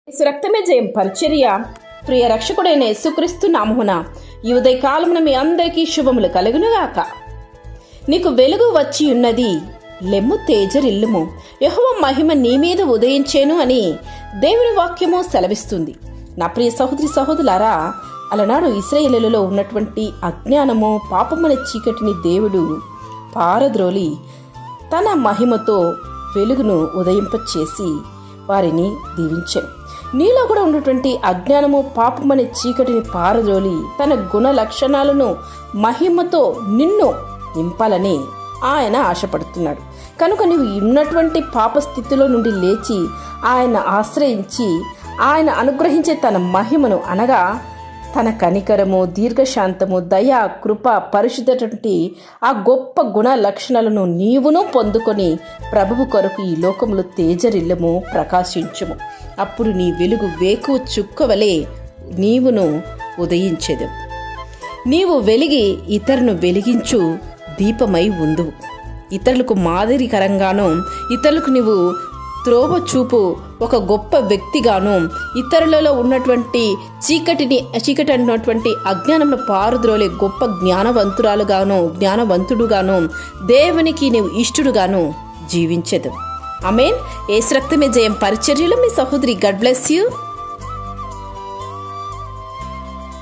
యేసు రక్తమే జయం పరిచర్య. ప్రియ రక్షకుడైన యేసుక్రీస్తు నామమున ఈ ఉదయకాలమున మీ అందరికీ శుభములు కలుగునుగాక. నీకు వెలుగు వచ్చి ఉన్నది, లెమ్ము తేజరిల్లుము, యెహోవా మహిమ నీ మీద ఉదయించేను అని దేవుని వాక్యము సెలవిస్తుంది. నా ప్రియ సహోదరి సహోదరులారా, అలనాడు ఇశ్రాయేలులో ఉన్నటువంటి అజ్ఞానము పాపమనే చీకటిని దేవుడు పారద్రోలి తన మహిమతో వెలుగును ఉదయింపచేసి వారిని దీవించారు. నీలో కూడా ఉన్నటువంటి అజ్ఞానము పాపమనే చీకటిని పారద్రోలి తన గుణ లక్షణాలను మహిమతో నిన్ను నింపాలని ఆయన ఆశపడుతున్నాడు. కనుక నువ్వు ఉన్నటువంటి పాప స్థితిలో నుండి లేచి ఆయన ఆశ్రయించి ఆయన అనుగ్రహించే తన మహిమను అనగా తన కనికరము, దీర్ఘశాంతము, దయ, కృప, పరిశుద్ధటువంటి ఆ గొప్ప గుణ లక్షణాలను నీవును పొందుకొని ప్రభువు కొరకు ఈ లోకములో తేజరిల్లము, ప్రకాశించుము. అప్పుడు నీ వెలుగు వేకువ చుక్కవలే నీవును ఉదయించెదవు. నీవు వెలిగి ఇతరును వెలిగించు దీపమై ఉందువు. ఇతరులకు మాదిరికరంగాను, ఇతరులకు నీవు త్రోవ చూపు ఒక గొప్ప వ్యక్తిగాను, ఇతరులలో ఉన్నటువంటి చీకటి అన్నటువంటి అజ్ఞానంలో పారుద్రోలే గొప్ప జ్ఞానవంతుడుగాను, దేవునికి నీవు ఇష్టడుగాను జీవించెదవు. ఆమేన్. యేసు రక్తమే జయం పరిచర్యలో మీ సహోదరి. God bless you.